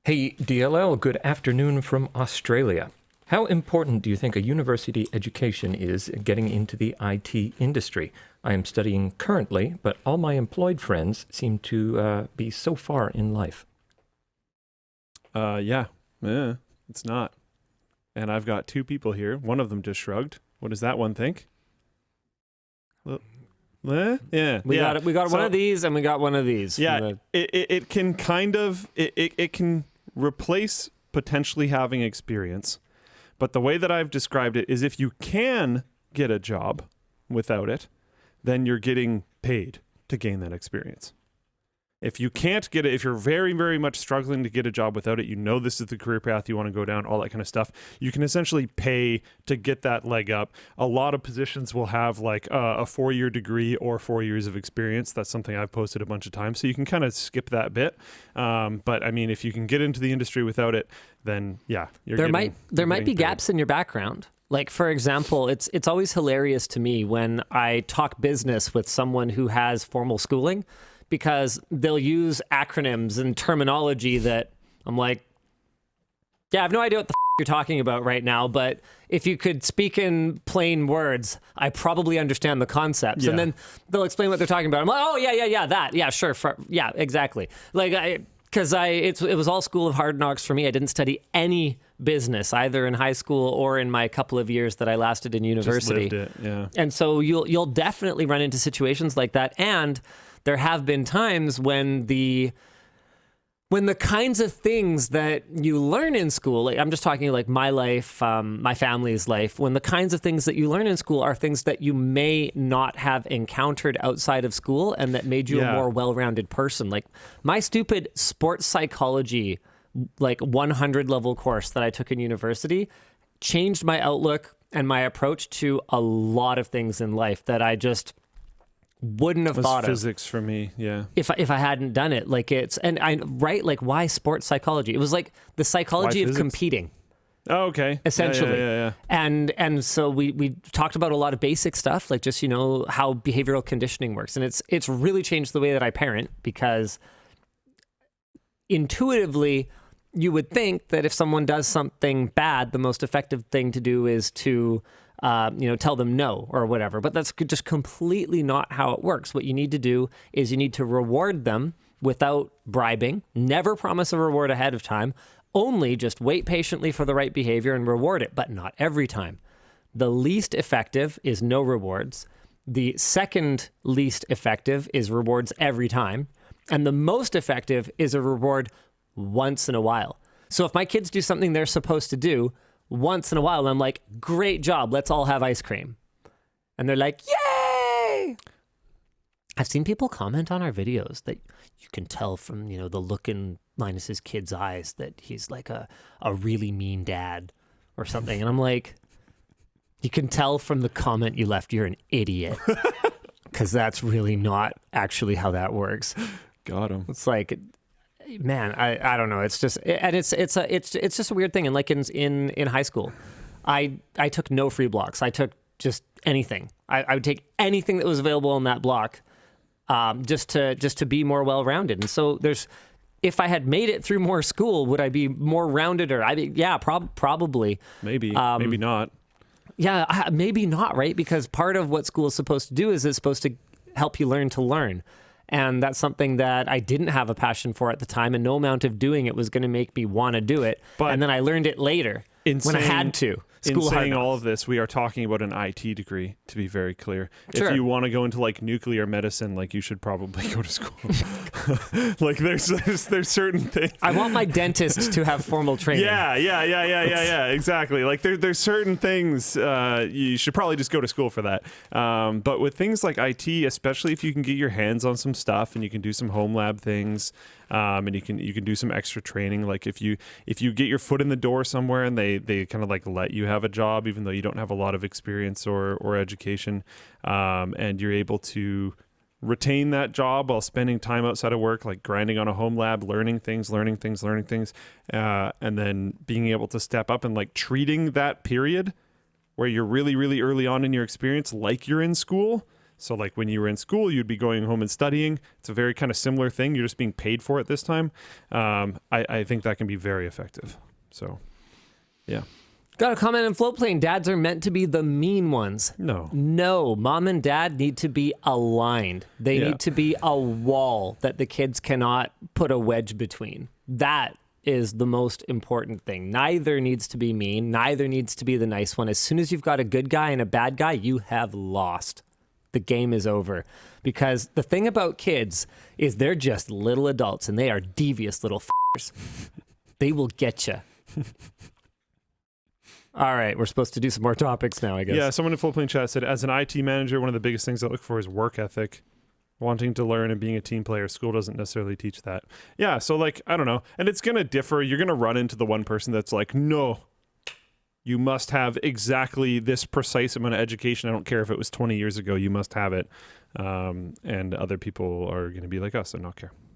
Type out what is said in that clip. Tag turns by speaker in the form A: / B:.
A: Hey, DLL, good afternoon from Australia. How important do you think a university education is in getting into the IT industry? I am studying currently, but all my employed friends seem to be so far in life.
B: Yeah, it's not. And I've got two people here. One of them just shrugged. What does that one think? Yeah,
C: We got one of these, and we got one of these.
B: Yeah, it can it can replace potentially having experience, but the way that I've described it is if you can get a job without it, then you're getting paid to gain that experience. If you can't get it, if you're very, very much struggling to get a job without it, you know this is the career path you want to go down, all that kind of stuff, you can essentially pay to get that leg up. A lot of positions will have like a 4-year degree or 4 years of experience. That's something I've posted a bunch of times. So you can kind of skip that bit. But I mean, if you can get into the industry without it, then yeah,
C: there might be gaps in your background. Like, for example, it's always hilarious to me when I talk business with someone who has formal schooling, because they'll use acronyms and terminology that I'm like, yeah, I have no idea what the you're talking about right now, but if you could speak in plain words, I probably understand the concepts.
B: Yeah.
C: And then they'll explain what they're talking about. I'm like, oh, yeah, that. Yeah, sure. Yeah, exactly. Like, it was all School of Hard Knocks for me. I didn't study any business, either in high school or in my couple of years that I lasted in university.
B: Just lived it, yeah.
C: And so you'll definitely run into situations like that. And there have been times when the kinds of things that you learn in school, like I'm just talking like my life, my family's life, when the kinds of things that you learn in school are things that you may not have encountered outside of school and that made you a more well-rounded person. Like my stupid sports psychology, like 100 level course that I took in university changed my outlook and my approach to a lot of things in life that I just wouldn't have thought of.
B: Physics for me, yeah.
C: If I hadn't done it, like like why sports psychology? It was like the psychology of competing.
B: Oh, okay.
C: Essentially.
B: Yeah.
C: And so we talked about a lot of basic stuff, like just, how behavioral conditioning works. And it's really changed the way that I parent, because intuitively you would think that if someone does something bad, the most effective thing to do is to tell them no or whatever. But that's just completely not how it works. What you need to do is you need to reward them without bribing. Never promise a reward ahead of time. Only just wait patiently for the right behavior and reward it, but not every time. The least effective is no rewards. The second least effective is rewards every time. And the most effective is a reward once in a while. So if my kids do something they're supposed to do once in a while, I'm like, great job, let's all have ice cream. And they're like, yay! I've seen people comment on our videos that you can tell from, the look in Linus's kid's eyes that he's like a really mean dad or something. And I'm like, you can tell from the comment you left you're an idiot. Because that's really not actually how that works.
B: Got him.
C: It's like, man, I don't know. It's just, and it's just a weird thing. And like in high school, I took no free blocks. I took just anything. I would take anything that was available on that block, just to be more well-rounded. And so if I had made it through more school, would I be more rounded? Or probably.
B: Maybe not.
C: Yeah, maybe not, right? Because part of what school is supposed to do is it's supposed to help you learn to learn. And that's something that I didn't have a passion for at the time, and no amount of doing it was going to make me want to do it. And then I learned it later when I had to.
B: In saying all of this, we are talking about an IT degree, to be very clear.
C: Sure.
B: If you want to go into like nuclear medicine, like you should probably go to school. Like there's certain things.
C: I want my dentist to have formal training.
B: Yeah. Exactly. Like there's certain things you should probably just go to school for that. But with things like IT, especially if you can get your hands on some stuff and you can do some home lab things, and you can do some extra training. Like if you get your foot in the door somewhere and they kind of like let you have a job, even though you don't have a lot of experience or education, and you're able to retain that job while spending time outside of work, like grinding on a home lab, learning things, and then being able to step up and like treating that period where you're really, really early on in your experience like you're in school, So like when you were in school, you'd be going home and studying. It's a very kind of similar thing. You're just being paid for it this time. I think that can be very effective. So, yeah.
C: Got a comment on Floatplane. Dads are meant to be the mean ones.
B: No.
C: No, mom and dad need to be aligned. They
B: Yeah.
C: need to be a wall that the kids cannot put a wedge between. That is the most important thing. Neither needs to be mean. Neither needs to be the nice one. As soon as you've got a good guy and a bad guy, you have lost. The game is over. Because the thing about kids is they're just little adults and they are devious little f***ers. They will get you. All right, we're supposed to do some more topics now, I guess.
B: Yeah, someone in Floatplane chat said, as an IT manager, one of the biggest things I look for is work ethic. Wanting to learn and being a team player. School doesn't necessarily teach that. Yeah, so like, I don't know. And it's going to differ. You're going to run into the one person that's like, no, you must have exactly this precise amount of education. I don't care if it was 20 years ago, you must have it. And other people are going to be like us and not care.